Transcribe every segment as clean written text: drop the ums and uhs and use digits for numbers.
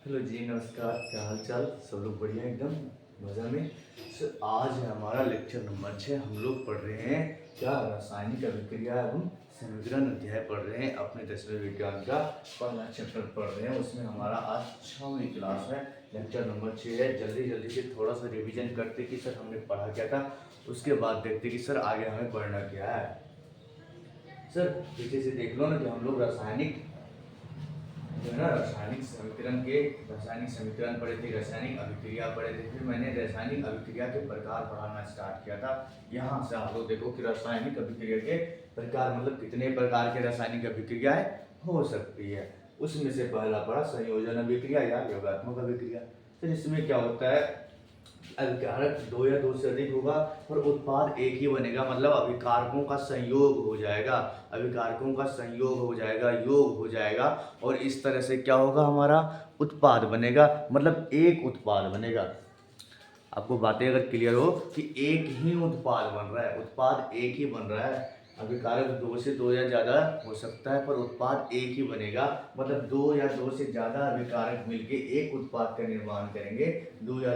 Hello जी, नमस्कार। क्या हाल चाल? सब लोग बढ़िया, एकदम मज़ा में। सर, आज है हमारा लेक्चर नंबर 6। हम लोग पढ़ रहे हैं क्या, रासायनिक अभिक्रिया एवं समीकरण अध्याय पढ़ रहे हैं। अपने 10वें विज्ञान का पहला चैप्टर पढ़ रहे हैं। उसमें हमारा आज 6वीं क्लास है, लेक्चर नंबर 6 है। जल्दी जल्दी से थोड़ा सा रिविजन करते कि सर हमने पढ़ा क्या था, उसके बाद देखते कि सर आगे हमें पढ़ना क्या है। सर पीछे से देख लो ना कि हम लोग रासायनिक जो है ना, रासायनिक समीकरण पढ़े थे, रासायनिक अभिक्रिया पढ़े थे। फिर मैंने रासायनिक अभिक्रिया के प्रकार पढ़ाना स्टार्ट किया था। यहाँ से आप लोग देखो कि रासायनिक अभिक्रिया के प्रकार मतलब कितने प्रकार के रासायनिक अभिक्रियाएं हो सकती है। उसमें से पहला पढ़ा संयोजन अभिक्रिया या योगात्मक अभिक्रिया। फिर इसमें क्या होता है, अभिकारक दो या दो से अधिक होगा और उत्पाद एक ही बनेगा, मतलब अभिकारकों का संयोग हो जाएगा, अभिकारकों का संयोग हो जाएगा, योग हो जाएगा, और इस तरह से क्या होगा, हमारा उत्पाद बनेगा, मतलब एक उत्पाद बनेगा। आपको बातें अगर क्लियर हो कि एक ही उत्पाद बन रहा है, उत्पाद एक ही बन रहा है। अभिकारक दो से दो या ज़्यादा हो सकता है, पर उत्पाद एक ही बनेगा, मतलब दो या दो से ज़्यादा अभिकारक मिलके एक उत्पाद का निर्माण करेंगे। दो या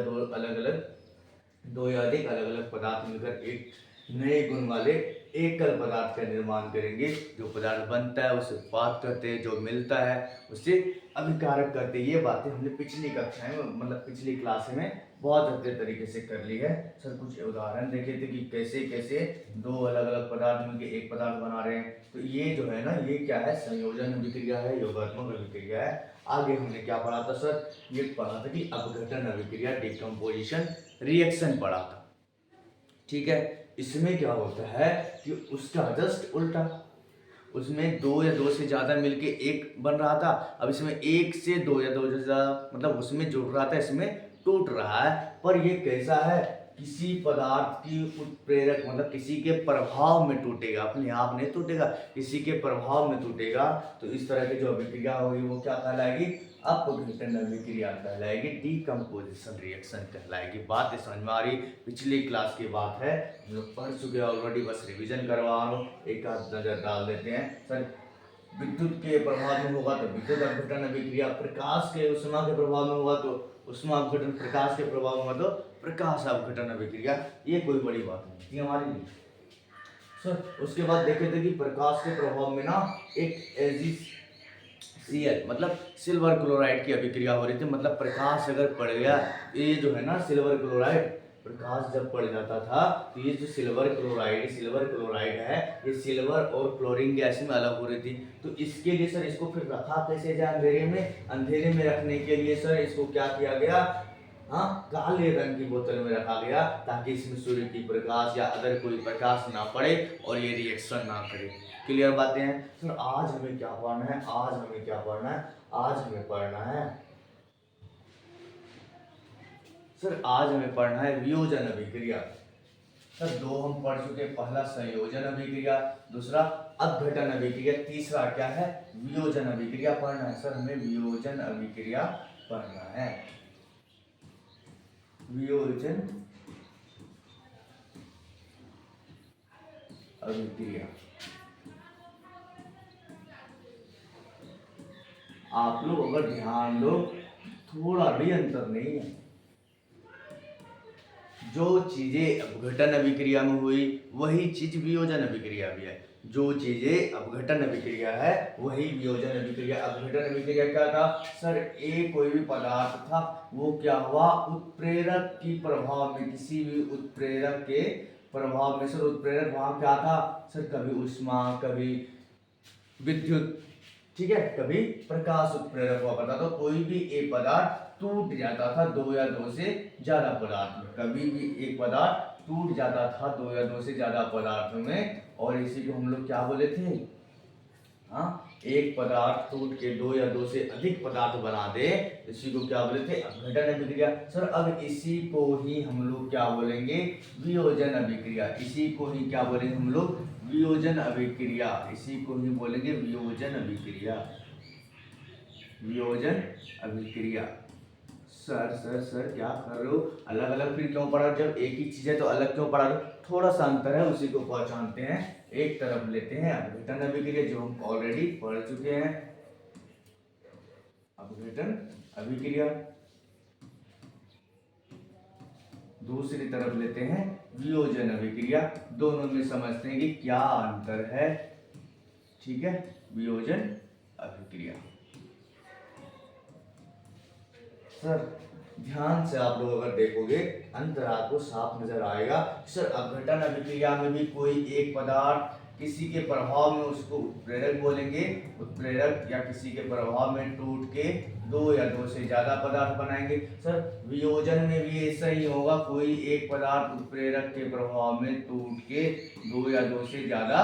अधिक अलग अलग पदार्थ मिलकर एक नए गुण वाले एकल पदार्थ का निर्माण करेंगे। जो पदार्थ बनता है उसे उत्पाद कहते हैं, जो मिलता है उसे अभिकारक कहते हैं। ये बातें हमने पिछली कक्षा में मतलब पिछली क्लास में बहुत अच्छे तरीके से कर ली है। सर कुछ उदाहरण देखे थे कि कैसे कैसे दो अलग अलग पदार्थ मिलकर एक पदार्थ बना रहे हैं। तो ये जो है ना, ये क्या है, संयोजन अभिक्रिया है, योगात्मक अभिक्रिया है। आगे हमने क्या पढ़ा था सर, ये पढ़ा था कि अपघटन अभिक्रिया, डिकम्पोजिशन रिएक्शन पढ़ा था। ठीक है, इसमें क्या होता है कि उसका जस्ट उल्टा, उसमें दो या दो से ज्यादा मिलके एक बन रहा था, अब इसमें एक से दो या दो से ज्यादा मतलब उसमें जुड़ रहा था, इसमें टूट रहा है। पर ये कैसा है, किसी पदार्थ की उत्प्रेरक मतलब किसी के प्रभाव में टूटेगा, अपने आप नहीं टूटेगा, किसी के प्रभाव में टूटेगा। तो इस तरह की जो अभिक्रिया होगी वो क्या कहलाएगी, अपघटन अभिक्रिया कहलाएगी, डीकम्पोजिशन रिएक्शन कहलाएगी। बात समझ में आ रही? पिछली क्लास की बात है, हम लोग पढ़ चुके हैं ऑलरेडी, बस रिवीजन करवा रहा हूँ, एक आध नजर डाल देते हैं। सर विद्युत के प्रभाव में होगा तो विद्युत अपघटन अभिक्रिया, प्रकाश के उष्मा के प्रभाव में होगा तो उष्मा अपघटन, प्रकाश के प्रभाव में होगा तो प्रकाश अपघटन अभिक्रिया। ये कोई बड़ी बात नहीं थी हमारे लिए। सर उसके बाद देखे थे कि प्रकाश के प्रभाव में ना एक Cl मतलब सिल्वर क्लोराइड की अभिक्रिया हो रही थी। मतलब प्रकाश अगर पड़ गया, ये जो है ना सिल्वर क्लोराइड, प्रकाश जब पड़ जाता था तो ये जो सिल्वर क्लोराइड है, ये सिल्वर और क्लोरीन गैस में अलग हो रही थी। तो इसके लिए सर इसको फिर रखा कैसे जाए अंधेरे में, अंधेरे में रखने के लिए सर इसको क्या किया गया, हाँ, काले रंग की बोतल में रखा गया, ताकि इसमें सूर्य की प्रकाश या अदर कोई प्रकाश ना पड़े और ये रिएक्शन ना करे। क्लियर बातें हैं? सर आज हमें क्या पढ़ना है, आज हमें क्या पढ़ना है, आज हमें पढ़ना है सर, आज हमें पढ़ना है वियोजन अभिक्रिया। सर दो हम पढ़ चुके, पहला संयोजन अभिक्रिया, दूसरा अपघटन अभिक्रिया, तीसरा क्या है, वियोजन अभिक्रिया पढ़ना है। सर हमें वियोजन अभिक्रिया पढ़ना है, वियोजन अभिक्रिया। आप लोग अगर ध्यान दो, थोड़ा भी अंतर नहीं है। जो चीजें अपघटन अभिक्रिया में हुई वही चीज वियोजन अभिक्रिया भी है। जो चीजें अपघटन अभिक्रिया है वही वियोजन अभिक्रिया। अपघटन अभिक्रिया क्या था सर, एक कोई भी पदार्थ था, वो क्या हुआ, उत्प्रेरक की प्रभाव में, किसी भी उत्प्रेरक के प्रभाव में। सर उत्प्रेरक वहां क्या था सर, कभी ऊष्मा, कभी विद्युत, ठीक है, कभी प्रकाश उत्प्रेरक हुआ करता। तो कोई भी एक पदार्थ टूट जाता था दो या दो से ज्यादा पदार्थ में, कभी भी एक पदार्थ टूट जाता था दो या दो से ज्यादा पदार्थों में, और इसी को हम लोग क्या बोले थे, हाँ, एक पदार्थ टूट के दो या दो से अधिक पदार्थ बना दे, इसी को क्या बोले थे, अपघटन अभिक्रिया। सर अब इसी को ही हम लोग क्या बोलेंगे, वियोजन अभिक्रिया। इसी को ही क्या बोलेंगे हम लोग, वियोजन अभिक्रिया। इसी को ही बोलेंगे वियोजन अभिक्रिया, वियोजन अभिक्रिया। सर सर सर क्या कर रहे हो, अलग अलग फिर क्यों पढ़ा, जब एक ही चीज है तो अलग क्यों पढ़ा रहे हो? थोड़ा सा अंतर है, उसी को पहचानते हैं, एक तरफ लेते हैं अपघटन अभिक्रिया जो हम ऑलरेडी पढ़ चुके हैं, अपघटन अभिक्रिया, दूसरी तरफ लेते हैं वियोजन अभिक्रिया। दोनों में समझते हैं कि क्या अंतर है। ठीक है, वियोजन अभिक्रिया। सर ध्यान से आप लोग अगर देखोगे अंतर आपको साफ नजर आएगा। सर अपघटन अभिक्रिया में भी कोई एक पदार्थ किसी के प्रभाव में उसको उत्प्रेरक बोलेंगे, उत्प्रेरक या किसी के प्रभाव में टूट के दो या दो से ज्यादा पदार्थ बनाएंगे। सर वियोजन में भी ऐसा ही होगा, कोई एक पदार्थ उत्प्रेरक के प्रभाव में टूट के दो या दो से ज्यादा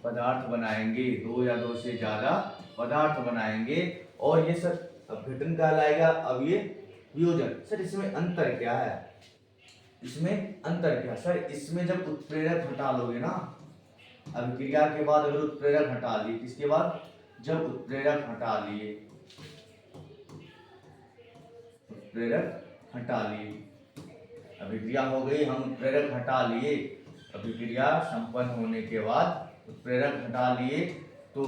पदार्थ बनाएंगे, दो या दो से ज्यादा पदार्थ बनाएंगे और ये सर अपघटन कहलाएगा। अब ये वियोजन। सर इसमें अंतर क्या है? इसमें अंतर क्या सर? इसमें जब उत्प्रेरक हटा लोगे ना, अभिक्रिया के बाद अगर उत्प्रेरक हटा लिए, किसके बाद? जब उत्प्रेरक हटा लिए, उत्प्रेरक हटा लिए, अभिक्रिया हो गई, हम उत्प्रेरक हटा लिए, अभिक्रिया संपन्न होने के बाद उत्प्रेरक हटा लिए तो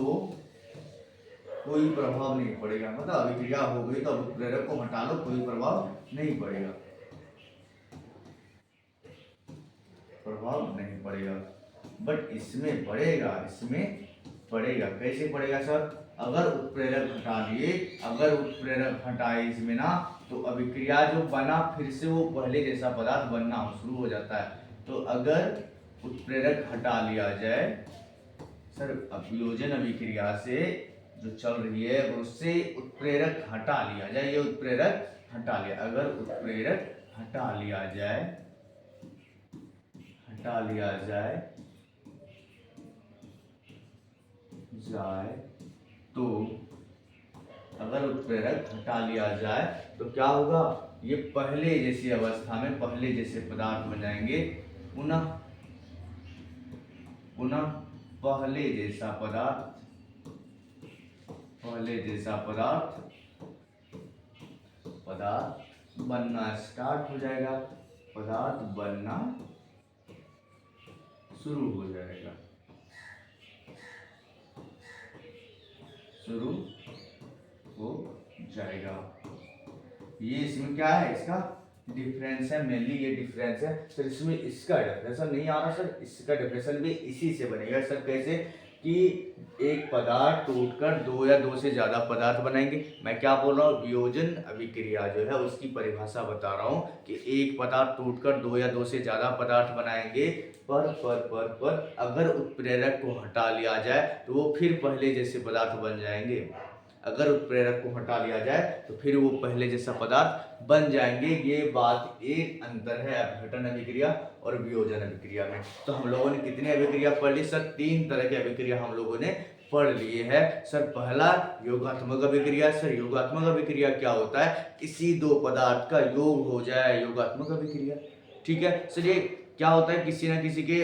कोई प्रभाव नहीं पड़ेगा। मतलब अभिक्रिया हो गई तो अब उत्प्रेरक को हटा लो, कोई प्रभाव नहीं पड़ेगा, प्रभाव नहीं पड़ेगा। बट इसमें पड़ेगा, इसमें पड़ेगा। कैसे पड़ेगा सर? अगर उत्प्रेरक हटा लिए, अगर उत्प्रेरक हटाए इसमें ना, तो अभिक्रिया जो बना फिर से वो पहले जैसा पदार्थ बनना शुरू हो जाता है। तो अगर उत्प्रेरक हटा लिया जाए सर, वियोजन अभिक्रिया से जो चल रही है उससे उत्प्रेरक हटा लिया जाए, ये उत्प्रेरक हटा लिया, अगर उत्प्रेरक हटा लिया जाए, हटा लिया जाए तो अगर उत्प्रेरक हटा लिया जाए तो क्या होगा? ये पहले जैसी अवस्था में पहले जैसे पदार्थ बन जाएंगे, पुनः पहले जैसा पदार्थ, पहले जैसा पदार्थ बनना स्टार्ट हो जाएगा, पदार्थ बनना शुरू हो जाएगा, शुरू हो जाएगा। ये इसमें क्या है? इसका डिफरेंस है, मेनली ये डिफरेंस है सर। इसमें इसका डेफिनेशन नहीं आ रहा सर, इसका डेफिनेशन भी इसी से बनेगा सर। कैसे? कि एक पदार्थ टूटकर दो या दो से ज्यादा पदार्थ बनाएंगे। मैं क्या बोल रहा हूँ? वियोजन अभिक्रिया जो है उसकी परिभाषा बता रहा हूँ कि एक पदार्थ टूटकर दो या दो से ज्यादा पदार्थ बनाएंगे, पर अगर उत्प्रेरक को हटा लिया जाए तो वो फिर पहले जैसे पदार्थ बन जाएंगे। अगर उत्प्रेरक को हटा लिया जाए तो फिर वो पहले जैसा पदार्थ बन जाएंगे। ये बात एक अंतर है अपघटन अभिक्रिया और वियोजन अभिक्रिया में। तो हम लोगों ने कितनी अभिक्रिया पढ़ ली सर? 3 तरह की अभिक्रिया हम लोगों ने पढ़ लिए है सर। पहला योगात्मक अभिक्रिया। सर योगात्मक अभिक्रिया क्या होता है? किसी दो पदार्थ का योग हो जाए, योगात्मक अभिक्रिया। ठीक है सर, ये क्या होता है? किसी ना किसी के,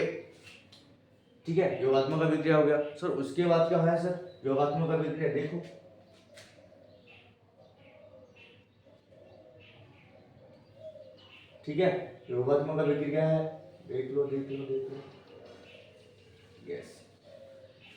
ठीक है, योगात्मक अभिक्रिया हो गया सर। उसके बाद क्या है सर? योगात्मक अभिक्रिया देखो, ठीक है, योगात्मक अभिक्रिया है, देख लो। यस,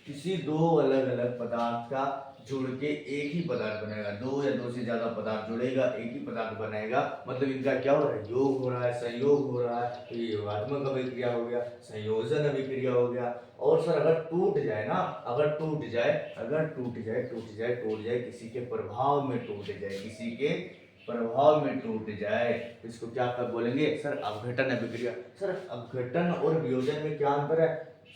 किसी दो अलग अलग पदार्थ का जुड़ के एक ही पदार्थ बनेगा। दो या दो से ज्यादा पदार्थ जुड़ेगा, एक ही पदार्थ बनाएगा, मतलब इनका क्या हो रहा है? योग हो रहा है, संयोग हो रहा है। तो ये योगात्मक अभिक्रिया हो गया, संयोजन अभिक्रिया हो गया। और सर अगर टूट जाए ना, अगर टूट जाए किसी के प्रभाव में टूट जाए, किसी के प्रभाव में टूट जाए, इसको क्या कर बोलेंगे सर? अपघटन अभिक्रिया। सर अपघटन और वियोजन में क्या अंतर है?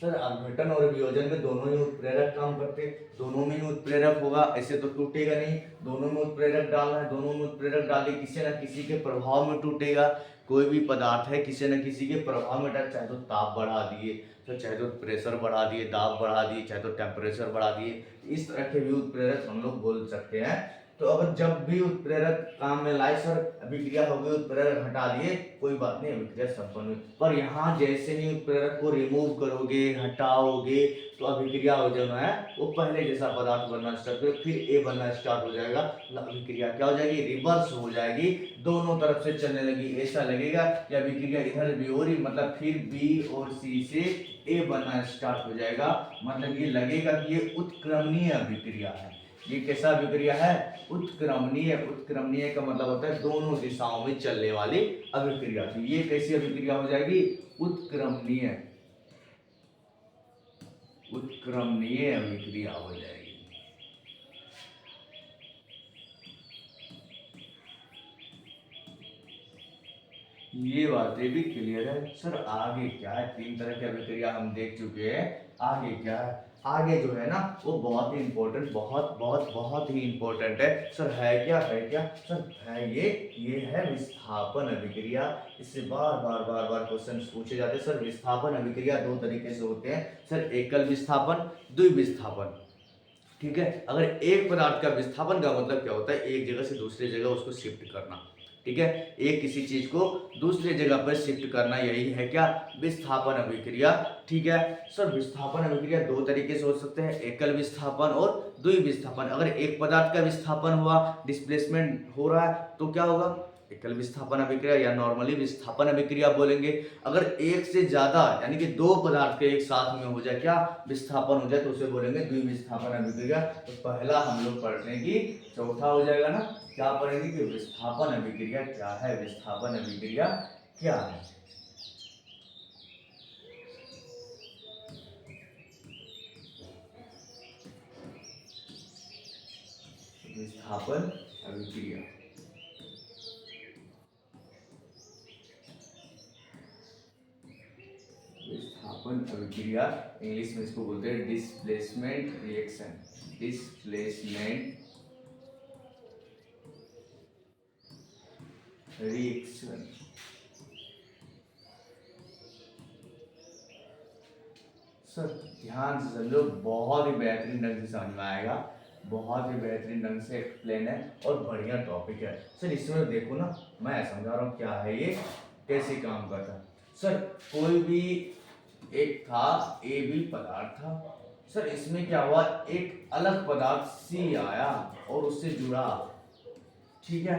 सर अपघटन और वियोजन में दोनों ही उत्प्रेरक काम करते, दोनों में ही उत्प्रेरक होगा, ऐसे तो टूटेगा नहीं। दोनों में उत्प्रेरक डालना है, दोनों में उत्प्रेरक डाले, किसी न किसी के प्रभाव में टूटेगा। कोई भी पदार्थ है किसी न किसी के प्रभाव में डाल, चाहे तो ताप बढ़ा दिए, तो चाहे तो प्रेशर बढ़ा दिए, दाब बढ़ा दिए, चाहे तो टेम्परेचर बढ़ा दिए, इस तरह के भी उत्प्रेरक हम लोग बोल सकते हैं। तो अगर जब भी उत्प्रेरक काम में लाए सर, अभिक्रिया हो गई, उत्प्रेरक हटा दिए, कोई बात नहीं, अभिक्रिया संपन्न हुई। पर यहाँ जैसे ही उत्प्रेरक को रिमूव करोगे, हटाओगे, तो अभिक्रिया हो जाना है वो पहले जैसा पदार्थ बनना स्टार्ट करेगा, फिर ए बनना स्टार्ट हो जाएगा। अभिक्रिया क्या हो जाएगी? रिवर्स हो जाएगी, दोनों तरफ से चलने लगी। ऐसा लगेगा कि अभिक्रिया इधर भी हो रही, मतलब फिर बी और सी से ए बनना स्टार्ट हो जाएगा। मतलब ये लगेगा कि ये उत्क्रमणीय अभिक्रिया है। ये कैसा अभिक्रिया है? उत्क्रमणीय। उत्क्रमणीय का मतलब होता है दोनों दिशाओं में चलने वाली अभिक्रिया। तो ये कैसी अभिक्रिया हो जाएगी? उत्क्रमणीय। उत्क्रमणीय अभिक्रिया हो जाएगी। ये बातें भी क्लियर है। सर आगे क्या है? 3 तरह की अभिक्रिया हम देख चुके हैं। आगे क्या है? आगे जो है ना वो बहुत ही इंपॉर्टेंट, बहुत बहुत बहुत ही इंपॉर्टेंट है। सर है क्या? है क्या सर? है ये है विस्थापन अभिक्रिया। इससे बार बार बार बार क्वेश्चन पूछे जाते हैं। सर विस्थापन अभिक्रिया 2 तरीके से होते हैं। सर एकल विस्थापन, द्विविस्थापन। ठीक है, अगर एक पदार्थ का विस्थापन का मतलब क्या होता है? एक जगह से दूसरी जगह उसको शिफ्ट करना। ठीक है, एक किसी चीज को दूसरी जगह पर शिफ्ट करना, यही है क्या? विस्थापन अभिक्रिया। ठीक है सर, विस्थापन अभिक्रिया 2 तरीके से हो सकते हैं, एकल विस्थापन और द्विविस्थापन। अगर एक पदार्थ का विस्थापन हुआ, डिस्प्लेसमेंट हो रहा है, तो क्या होगा? एकल विस्थापन अभिक्रिया या नॉर्मली विस्थापन अभिक्रिया बोलेंगे। अगर एक से ज्यादा यानी कि 2 पदार्थ के एक साथ में हो जाए, क्या विस्थापन हो जाए, तो उसे बोलेंगे द्विविस्थापन अभिक्रिया। तो पहला हम लोग पढ़ने की, चौथा हो जाएगा ना, क्या पढ़ेंगे कि विस्थापन अभिक्रिया क्या है? विस्थापन अभिक्रिया क्या है? विस्थापन अभिक्रिया। विस्थापन अभिक्रिया इंग्लिश में इसको बोलते हैं displacement reaction. Displacement reaction. Sir ध्यान से समझो, बहुत ही बेहतरीन ढंग से समझ में आएगा, बहुत ही बेहतरीन ढंग से एक्सप्लेन है और बढ़िया टॉपिक है। सर इसमें देखो ना, मैं समझा रहा हूँ क्या है ये, कैसे काम करता है। सर कोई भी एक था, ए बी पदार्थ था। सर इसमें क्या हुआ? एक अलग पदार्थ सी आया और उससे जुड़ा। ठीक है,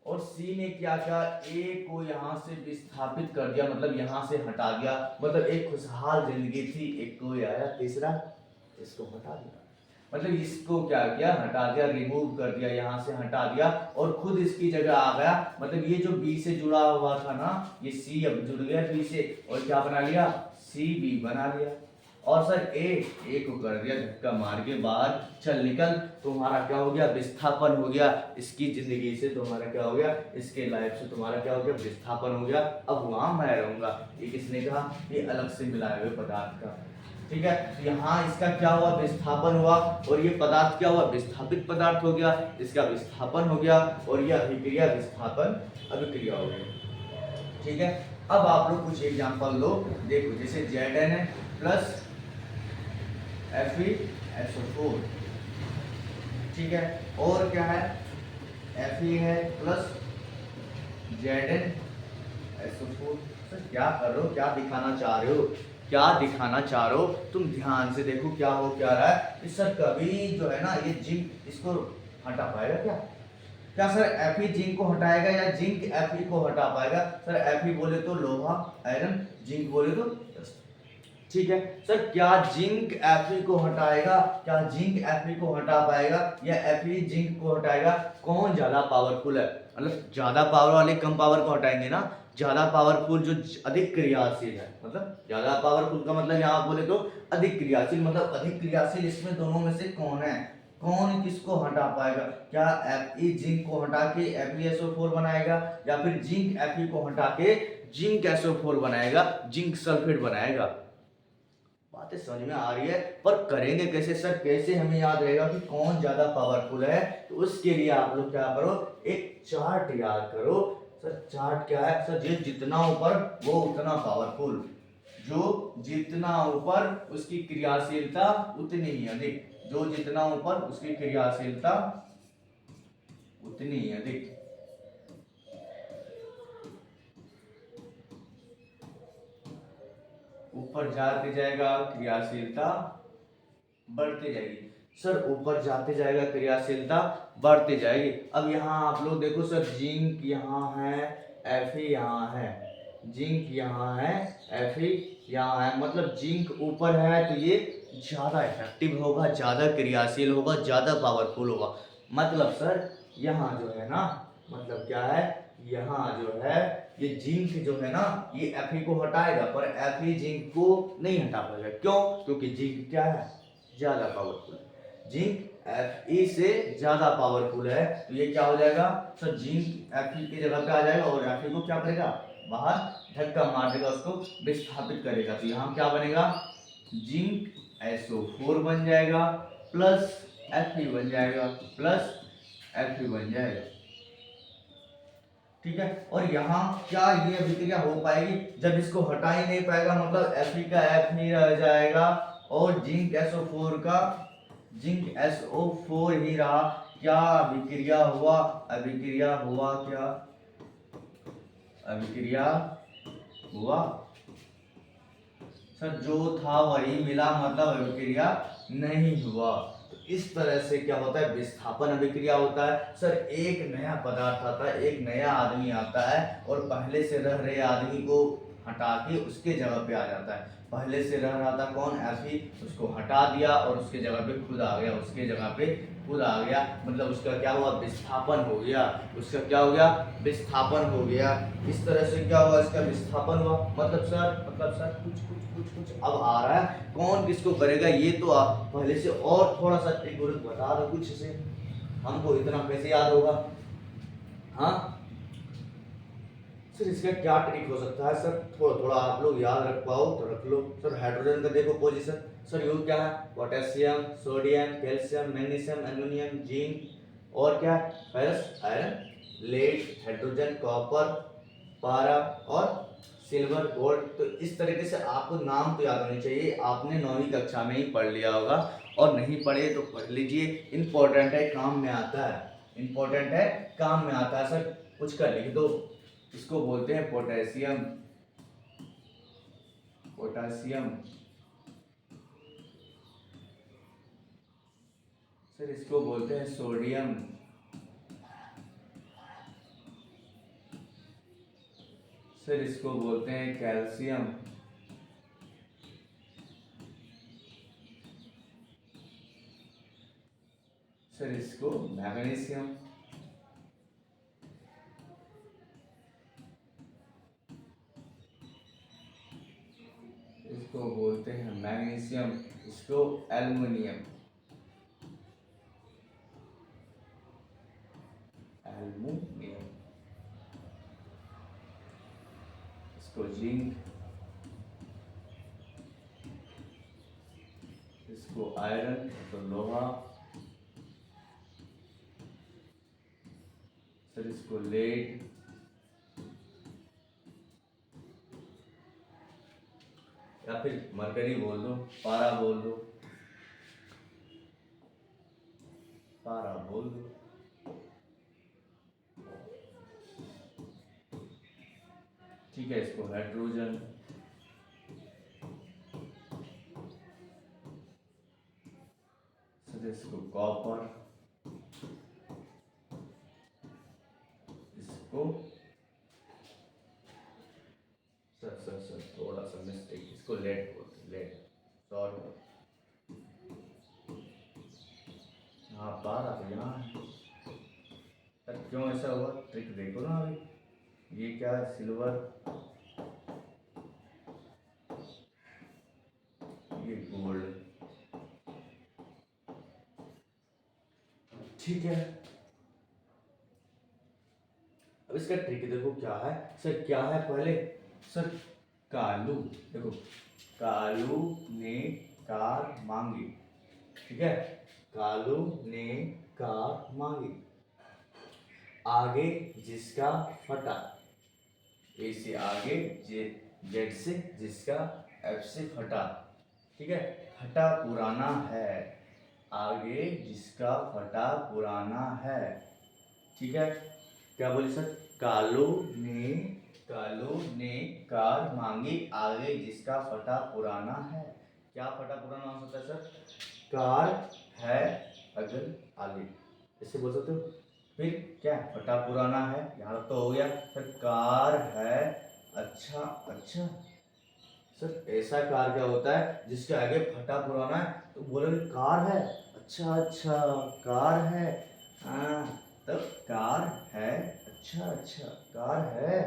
और सी ने क्या किया? ए को यहाँ से विस्थापित कर दिया, मतलब यहाँ से हटा दिया। मतलब एक खुशहाल जिंदगी थी, एक कोई आया तीसरा, इसको हटा दिया। मतलब इसको क्या किया? हटा दिया, रिमूव कर दिया, यहाँ से हटा दिया और खुद इसकी जगह आ गया। मतलब ये जो बी से जुड़ा हुआ था ना, ये सी अब जुड़ गया बी से और क्या बना लिया? सी बी बना लिया। और सर ए को कर दिया धक्का मार के बाहर, चल निकल। तुम्हारा क्या हो गया? विस्थापन हो गया। इसकी जिंदगी से तुम्हारा क्या हो गया? इसके लाइफ से तुम्हारा क्या हो गया? विस्थापन हो गया। अब वहां मैं रहूंगा। ये किसने कहा? ये अलग से मिलाए हुए पदार्थ का। ठीक है, तो यहाँ इसका क्या हुआ? विस्थापन हुआ और ये पदार्थ क्या हुआ? विस्थापित पदार्थ हो गया, इसका विस्थापन हो गया और यह अभिक्रिया विस्थापन अभिक्रिया हो गई। ठीक है, अब आप लोग कुछ एग्जांपल लो। देखो जैसे Zn है प्लस FeSO4। ठीक है, और क्या है? Fe है प्लस ZnSO4। सर क्या कर रहे हो? क्या दिखाना चाह रहे हो? क्या दिखाना चाह रहे हो? तुम ध्यान से देखो क्या हो क्या रहा है। इस सर कभी जो है ना ये जिंक इसको हटा पाएगा क्या? क्या सर Fe जिंक को हटाएगा या जिंक Fe को हटा पाएगा? सर Fe बोले तो लोहा आयरन, जिंक बोले तो दस्त। ठीक है सर, क्या जिंक Fe को हटाएगा? क्या जिंक Fe को हटा पाएगा या Fe जिंक को हटाएगा? कौन ज्यादा पावरफुल है? मतलब ज्यादा पावर वाले कम पावर को हटाएंगे ना। ज्यादा पावरफुल जो अधिक क्रियाशील है, मतलब ज्यादा पावरफुल का मतलब यहाँ बोले तो अधिक क्रियाशील, मतलब अधिक क्रियाशील। इसमें दोनों में से कौन है? कौन किसको हटा पाएगा? क्या Fe जिंक को हटा के FeSO4 बनाएगा या फिर जिंक Fe को हटा के जिंक SO4 बनाएगा, जिंक सल्फेट बनाएगा? बातें समझ में आ रही है, पर करेंगे कैसे सर? कैसे हमें याद रहेगा कि कौन ज्यादा पावरफुल है? तो उसके लिए आप लोग क्या करो, एक चार्ट याद करो। सर चार्ट क्या है? सर जो जितना ऊपर वो उतना पावरफुल, जो जितना ऊपर उसकी क्रियाशीलता उतनी ही अधिक, जो जितना ऊपर उसकी क्रियाशीलता उतनी ही अधिक। ऊपर जाते जाएगा क्रियाशीलता बढ़ते जाएगी। सर ऊपर जाते जाएगा क्रियाशीलता बढ़ते जाएगी। अब यहाँ आप लोग देखो सर, जिंक यहाँ है, Fe यहाँ है, जिंक यहाँ है, Fe यहाँ है। मतलब जिंक ऊपर है तो ये ज़्यादा इफेक्टिव होगा, ज़्यादा क्रियाशील होगा, ज़्यादा पावरफुल होगा। मतलब सर यहाँ जो है ना, मतलब क्या है, यहाँ जो है ये जिंक जो है ना ये Fe को हटाएगा, पर Fe जिंक को नहीं हटा पाएगा। क्यों? क्योंकि जिंक क्या है, ज़्यादा पावरफुल है। जिंक Fe से ज़्यादा पावरफुल है, तो ये क्या हो जाएगा सर, जिंक Fe की जगह पे आ जाएगा और Fe को क्या करेगा, बाहर धक्का मार देगा, उसको विस्थापित करेगा। तो यहाँ क्या बनेगा, जिंक SO4 बन जाएगा प्लस Fe बन जाएगा, प्लस Fe बन जाएगा। ठीक है, और यहाँ क्या ये अभिक्रिया हो पाएगी, जब इसको हटा ही नहीं पाएगा, मतलब Fe का F ही रह जाएगा और जिंक SO4 का जिंक SO4 ही रहा। क्या अभिक्रिया हुआ, अभिक्रिया हुआ, क्या अभिक्रिया हुआ सर, जो था वही मिला, मतलब अभिक्रिया नहीं हुआ। तो इस तरह से क्या होता है, विस्थापन अभिक्रिया होता है। सर एक नया पदार्थ आता है, एक नया आदमी आता है और पहले से रह रहे आदमी को हटा के उसके जगह पे आ जाता है। पहले से रह रहा था कौन, Fe, उसको हटा दिया और उसके जगह पे खुद आ गया, उसके जगह पे खुद आ गया, मतलब उसका क्या हुआ, विस्थापन हो गया। उसका क्या हो गया, विस्थापन हो गया। इस तरह से क्या हुआ, इसका विस्थापन हुआ। मतलब सर कुछ अब आ रहा है, कौन किसको करेगा ये तो आप पहले से और थोड़ा सा ट्रिक बता दो कुछ से, हमको इतना कैसे याद होगा। हाँ सर, इसका क्या ट्रिक हो सकता है सर, थोड़ा थोड़ा आप लोग याद रख पाओ तो रख लो। सर हाइड्रोजन का देखो पोजीशन, सर योग क्या है, potassium, sodium, calcium, magnesium, aluminium, zinc और क्या है, ferrous, iron, lead, hydrogen, copper, पारा और सिल्वर, गोल्ड। तो इस तरीके से आपको नाम तो याद होने चाहिए, आपने 9वीं कक्षा में ही पढ़ लिया होगा, और नहीं पढ़े तो पढ़ लीजिए, इंपॉर्टेंट है, काम में आता है, इंपॉर्टेंट है, काम में आता है। सर कुछ कर लिख दो, इसको बोलते हैं पोटेशियम, पोटेशियम। सर इसको बोलते हैं सोडियम, सर इसको बोलते हैं कैल्शियम, सर इसको मैग्नीशियम, इसको बोलते हैं मैग्नीशियम, इसको एल्युमिनियम, एल्युमिनियम, इसको जिंक, इसको आयरन, तो लोहा, सर इसको लेड, या फिर मरकरी बोल दो, पारा बोल दो, पारा बोल दो। ठीक है, इसको हाइड्रोजन, सर इसको कॉपर, इसको सर थोड़ा सा मिस्टेक, इसको लेड बोलते हैं, लेड, सॉरी। हाँ पारा तो यहाँ है सर, क्यों ऐसा हुआ, ट्रिक देखो ना अभी, ये क्या है, सिल्वर, ये गोल्ड। ठीक है, अब इसका ट्रिक देखो क्या है सर, क्या है पहले सर, कालू, देखो कालू ने कार मांगी, ठीक है, कालू ने कार मांगी, आगे जिसका फटा, ए से आगे, जेड से जिसका, एफ से फटा, ठीक है, फटा पुराना है, आगे जिसका फटा पुराना है, ठीक है। क्या बोले सर, कालू ने कार मांगी, आगे जिसका फटा पुराना है। क्या फटा पुराना हो सकता है सर, कार है अगर आगे, ऐसे बोल सकते हो। फिर क्या, फटा पुराना है, यहाँ तो हो गया सर, कार है अच्छा अच्छा, सर ऐसा कार क्या होता है जिसके आगे फटा पुराना है, तो बोलोगे कार है, अच्छा अच्छा कार है, हाँ तब कार है, अच्छा अच्छा कार है।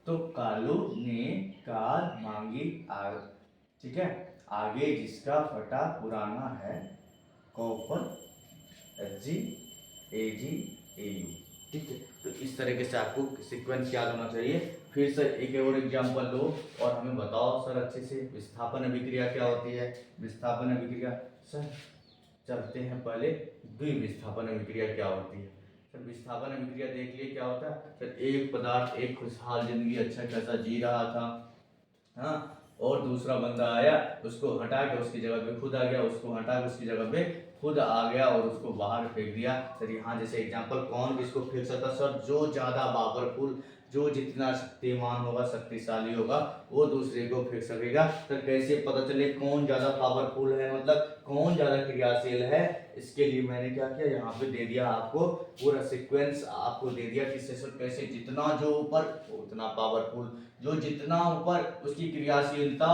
तो कालू ने कार मांगी आग, ठीक है, आगे जिसका फटा पुराना है, copper, H G, A G, A U, ठीक है। तो इस तरीके से आपको सीक्वेंस याद होना चाहिए। फिर सर एक और एग्जांपल लो और हमें बताओ सर अच्छे से, विस्थापन अभिक्रिया क्या होती है। विस्थापन अभिक्रिया सर, चलते हैं पहले द्विविस्थापन अभिक्रिया क्या होती है। सर विस्थापन अभिक्रिया देख लिए क्या होता है। सर एक पदार्थ एक खुशहाल जिंदगी अच्छा खासा जी रहा था, हाँ, और दूसरा बंदा आया, उसको हटा के उसकी जगह पे खुद आ गया, उसको हटा के उसकी जगह पे खुद आ गया और उसको बाहर फेंक दिया। सर यहाँ जैसे एग्जांपल कौन किसको फेंक सकता है। सर जो ज़्यादा पावरफुल, जो जितना शक्तिमान होगा, शक्तिशाली होगा, वो दूसरे को फेंक सकेगा। सर कैसे पता चले कौन ज़्यादा पावरफुल है, मतलब कौन ज़्यादा क्रियाशील है। इसके लिए मैंने क्या किया, यहाँ पे दे दिया आपको पूरा सीक्वेंस आपको दे दिया कि सर कैसे, जितना जो ऊपर उतना पावरफुल, जो जितना ऊपर उसकी क्रियाशीलता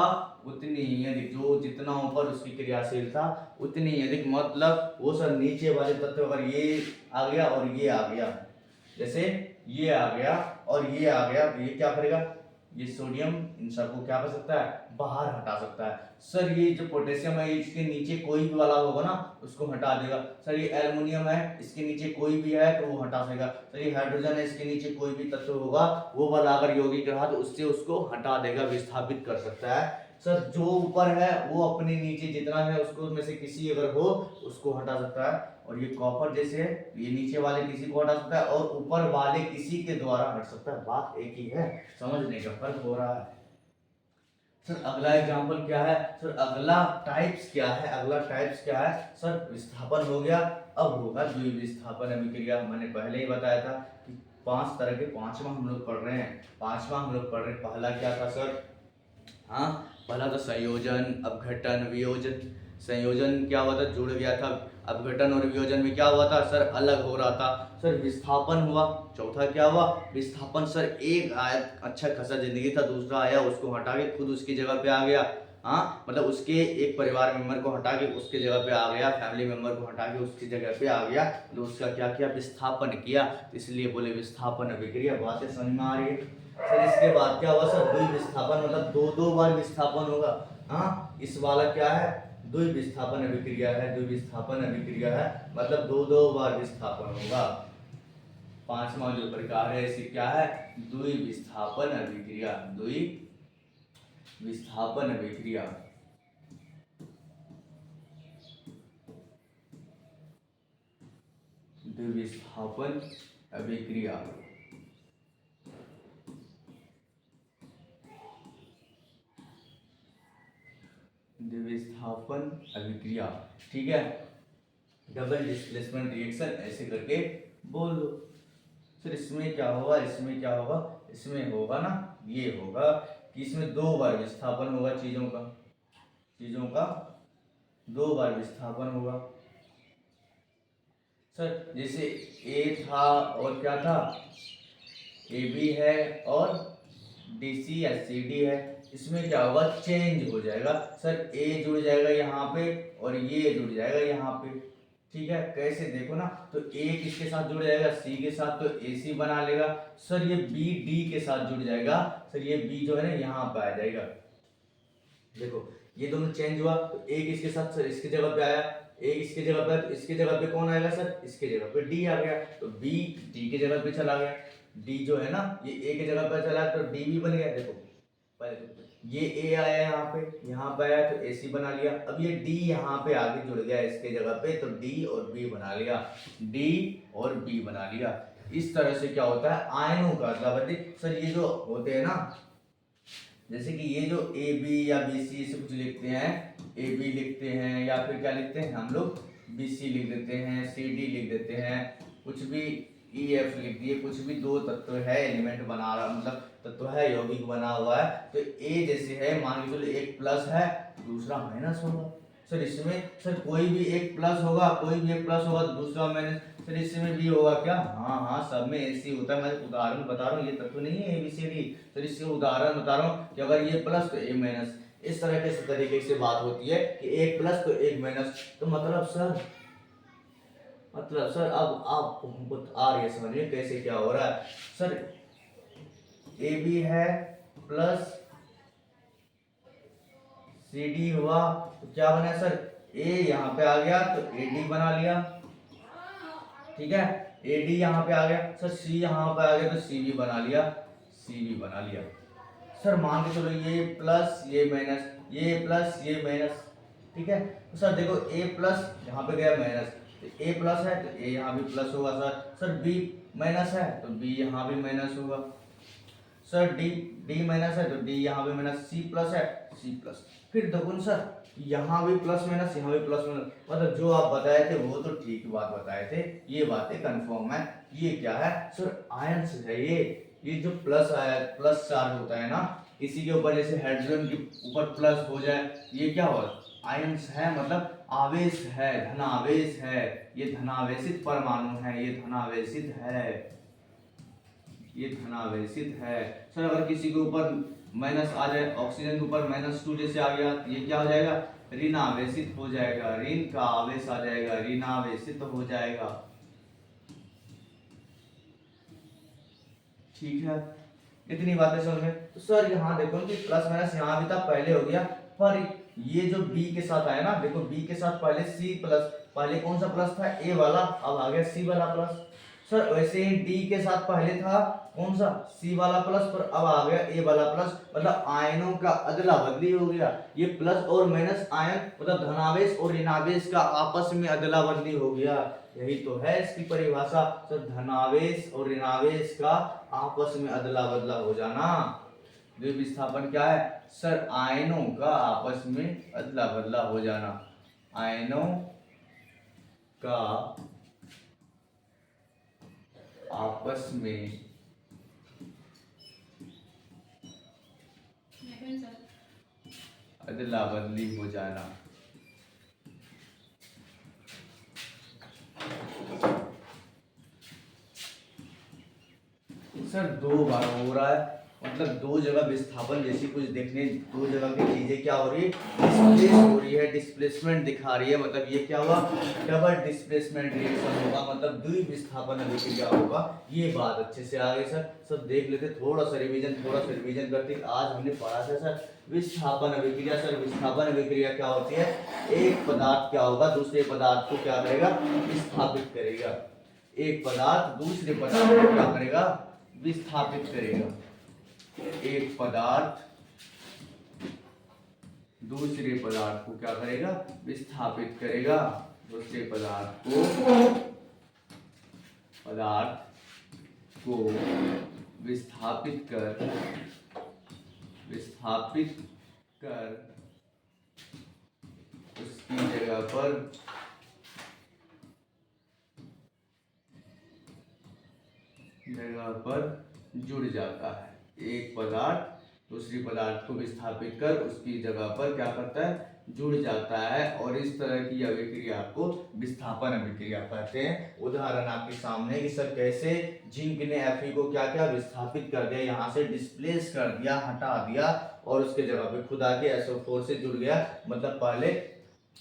उतनी ही अधिक, जो जितना ऊपर उसकी क्रियाशीलता उतनी ही अधिक, मतलब वो सर नीचे वाले तत्व अगर ये आ गया और ये आ गया, जैसे ये आ गया और ये आ गया, तो ये क्या करेगा, ये सोडियम इन सबको क्या कर सकता है, बाहर हटा सकता है। सर ये जो पोटेशियम है इसके नीचे कोई भी वाला होगा ना उसको हटा देगा। सर ये एल्युमिनियम है, इसके नीचे कोई भी है तो वो हटा सकेगा। सर ये हाइड्रोजन है, इसके नीचे कोई भी तत्व होगा वो वाला अगर यौगिक रहा तो उससे उसको हटा देगा, विस्थापित कर सकता है। सर जो ऊपर है वो अपने नीचे जितना है उसको में से किसी अगर हो उसको हटा सकता है, और ये कॉपर जैसे है ये नीचे वाले किसी को हटा सकता है और ऊपर वाले किसी के द्वारा हट सकता है। बात एक ही है, समझने का फर्क हो रहा है। सर अगला एग्जांपल क्या है, सर अगला टाइप्स क्या है, अगला टाइप्स क्या है। सर विस्थापन हो गया, अब होगा द्विविस्थापन अभिक्रिया। मैंने पहले ही बताया था कि 5 तरह के, 5वां हम लोग पढ़ रहे हैं, 5वां हम लोग पढ़ रहे हैं। पहला क्या था सर, हाँ पहला तो संयोजन, अपघटन, वियोजन। संयोजन क्या हुआ था, जुड़ गया था। अपघटन और वियोजन में क्या हुआ था सर, अलग हो रहा था। सर विस्थापन हुआ, चौथा क्या हुआ, विस्थापन। सर एक आया अच्छा खासा जिंदगी था, दूसरा आया उसको हटा के खुद उसकी जगह पे आ गया, हाँ मतलब उसके एक परिवार मेंबर को हटा के उसके जगह पे आ गया, फैमिली मेंबर को हटा के उसकी जगह पे आ गया, तो उसका क्या किया, विस्थापन किया। इसलिए बोले विस्थापन अभिक्रिया। बातें समझ में आ रही है। सर इसके बाद क्या हुआ सर, द्विविस्थापन, मतलब दो दो बार विस्थापन होगा, हाँ इस वाला क्या है, द्विविस्थापन अभिक्रिया है, द्विविस्थापन अभिक्रिया है, मतलब दो दो बार विस्थापन होगा। 5वां जो प्रकार है इसे क्या है, द्विविस्थापन अभिक्रिया, द्विविस्थापन अभिक्रिया। द्विविस्थापन अभिक्रिया, द्विविस्थापन अभिक्रिया, ठीक है। डबल डिस्प्लेसमेंट रिएक्शन ऐसे करके बोल दो। फिर इसमें क्या होगा, इसमें क्या होगा, इसमें होगा ना, ये होगा कि इसमें 2 बार विस्थापन होगा, चीजों का 2 बार विस्थापन होगा। सर जैसे ए था और क्या था, ए बी है और डी सी या सी डी है, इसमें क्या होगा, चेंज हो जाएगा। सर ए जुड़ जाएगा यहाँ पे और ये जुड़ जाएगा यहाँ पे, ठीक है। कैसे देखो ना, तो ए किसके साथ जुड़ जाएगा, सी के साथ, तो ए सी बना लेगा। सर ये बी डी के साथ जुड़ जाएगा, सर ये बी जो है ना यहाँ पे आ जाएगा। देखो ये दोनों चेंज हुआ, तो ए किसके साथ, सर इसकी जगह पे आया, ए इसके जगह पे, तो इसके जगह पे कौन आएगा सर, इसके जगह पे डी आ गया, तो बी डी के जगह पे चला गया। डी जो है ना ये ए के जगह पे चला तो डी भी बन गया। देखो पहले तो ये ए आया यहाँ पे आया तो ए सी बना लिया। अब ये डी यहाँ पे आगे जुड़ गया इसके जगह पे, तो डी और बी बना लिया, डी और बी बना लिया। इस तरह से क्या होता है, आयनों का अदला बदली। सर ये जो होते हैं ना, जैसे कि ये जो ए बी या बी सी से कुछ लिखते हैं, ए बी लिखते हैं या फिर क्या लिखते हैं हम लोग, बी सी लिख देते हैं, सी डी लिख देते हैं, कुछ भी ई एफ लिख दिए, कुछ भी 2 तत्व है, एलिमेंट बना रहा, मतलब तत्व है, यौगिक बना हुआ है। तो ए जैसे है, मान के चलो एक प्लस है दूसरा माइनस होगा। सर इसमें सर कोई भी एक प्लस होगा, कोई भी एक प्लस होगा तो दूसरा माइनस। सर इसमें भी होगा क्या, हाँ हाँ सब में ऐसे ही होता है। मैं उदाहरण बता रहा हूँ, ये तत्व नहीं है A B C D. Sir इससे उदाहरण बता रहा हूँ कि अगर ये प्लस तो ए माइनस, इस तरह के तरीके से बात होती है कि एक प्लस तो एक माइनस। तो मतलब सर अब आप हमको आ रही है समझ में कैसे क्या हो रहा है। सर ए बी है प्लस सी डी हुआ तो क्या बना सर, ए यहाँ पे आ गया तो ए डी बना लिया, ठीक है, ए डी यहाँ पे आ गया सर, सी यहाँ पे आ गया तो सी बी बना लिया, सी बी बना लिया। सर मान के चलो ये प्लस ये माइनस, ये प्लस ये माइनस, ठीक है। तो सर देखो ए प्लस यहाँ पे गया माइनस, तो ए प्लस है तो ए यहाँ भी प्लस होगा सर बी माइनस है तो बी यहाँ भी माइनस होगा सर, डी माइनस है तो डी यहाँ भी माइनस, सी प्लस है सी प्लस। फिर देखो सर यहाँ भी प्लस माइनस यहाँ भी प्लस माइनस, मतलब जो आप बताए थे वो तो ठीक बात बताए थे, ये बातें कंफर्म है। ये क्या है सर, आयंस है ये जो प्लस आया प्लस चार्ज होता है ना, इसी के ऊपर जैसे हाइड्रोजन के ऊपर प्लस हो जाए, ये क्या हो आयंस है, मतलब आवेश है, धनावेश है, ये धनावेशित परमाणु है, ये धनावेशित है, ये धनावेशित है। सर अगर किसी के ऊपर माइनस आ जाए, ऑक्सीजन के ऊपर -2 जैसे आ गया तो ये क्या हो जाएगा, ऋणावेशित हो जाएगा, ऋण का आवेश आ जाएगा, ऋणावेशित हो जाएगा, ठीक है। इतनी बातें समझ में। तो सर यहाँ देखो कि प्लस माइनस यहाँ भी था पहले हो गया, पर ये जो बी के साथ आया ना, देखो बी के साथ पहले सी प्लस, पहले कौन सा प्लस था ए वाला, अब आ गया सी वाला प्लस। सर वैसे ही डी के साथ पहले था कौन सा सी वाला प्लस, पर अब आ गया ए वाला प्लस, मतलब आयनों का अदला बदली हो गया। ये प्लस और माइनस आयन मतलब धनावेश और ऋणावेश का आपस में अदला बदली हो गया, यही तो है इसकी परिभाषा। सर धनावेश और ऋणावेश का आपस में अदला बदला हो जाना, जो विस्थापन क्या है सर, आयनों का आपस में अदला बदला हो जाना, आयनों का आपस में अदला बदली हो जाना। सर दो बार हो रहा है, मतलब दो जगह विस्थापन जैसी कुछ देखने, दो जगह की चीजें क्या हो रही है, डिस्प्लेस हो रही है, डिस्प्लेसमेंट दिखा रही है, मतलब ये क्या हुआ, डबल डिस्प्लेसमेंट रिएक्शन होगा, मतलब द्विविस्थापन अभिक्रिया होगा। ये बात अच्छे से आ गई सर। सब देख लेते, थोड़ा सा रिवीजन करते। आज हमने पढ़ा था सर विस्थापन अभिक्रिया। सर विस्थापन अभिक्रिया क्या होती है, एक पदार्थ क्या होगा दूसरे पदार्थ को क्या करेगा, विस्थापित करेगा, एक पदार्थ दूसरे पदार्थ को क्या करेगा, विस्थापित करेगा, एक पदार्थ दूसरे पदार्थ को क्या करेगा, विस्थापित करेगा, दूसरे पदार्थ को विस्थापित कर उसकी जगह पर जुड़ जाता है। एक पदार्थ दूसरी पदार्थ को विस्थापित कर उसकी जगह पर क्या करता है, जुड़ जाता है, और इस तरह की अभिक्रिया को विस्थापन अभिक्रिया कहते हैं। उदाहरण आपके सामने कि सर कैसे जिंक ने Fe को क्या क्या विस्थापित कर दिया, यहाँ से डिस्प्लेस कर दिया, हटा दिया, और उसके जगह पे खुद आके SO4 से जुड़ गया, मतलब पहले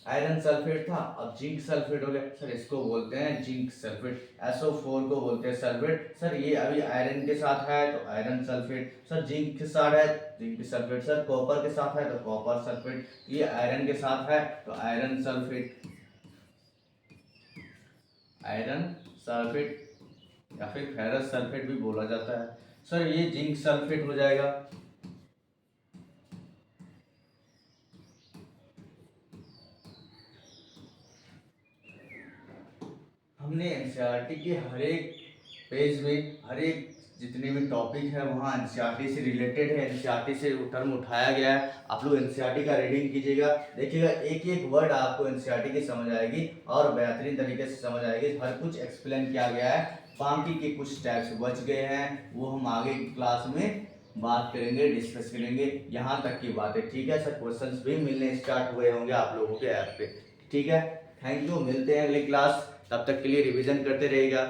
आयरन सल्फेट था अब जिंक सल्फेट हो गया। सर इसको बोलते हैं जिंक सल्फेट, SO4 को बोलते हैं सल्फेट। सर ये अभी आयरन के साथ है तो आयरन सल्फेट, सर जिंक के साथ है जिंक सल्फेट, सर कॉपर के साथ है तो कॉपर सल्फेट, ये आयरन के साथ है तो आयरन सल्फेट, या फिर फेरस सल्फेट भी बोला जाता है। सर ये जिंक सल्फेट हो जाएगा। हमने एनसीईआरटी के हर एक पेज में हर एक जितने भी टॉपिक है वहाँ एनसीईआरटी से रिलेटेड है, एनसीईआरटी से टर्म उठाया गया है। आप लोग एनसीईआरटी का रीडिंग कीजिएगा, देखिएगा एक एक वर्ड आपको एनसीईआरटी की समझ आएगी और बेहतरीन तरीके से समझ आएगी। हर कुछ एक्सप्लेन किया गया है, बाकी के कुछ टाइप्स बच गए हैं वो हम आगे क्लास में बात करेंगे, डिस्कस करेंगे। यहाँ तक की बात है, ठीक है सर। क्वेश्चंस भी मिलने स्टार्ट हुए होंगे आप लोगों के ऐप पे, ठीक है। थैंक यू, मिलते हैं अगली क्लास, तब तक के लिए रिवीजन करते रहिएगा।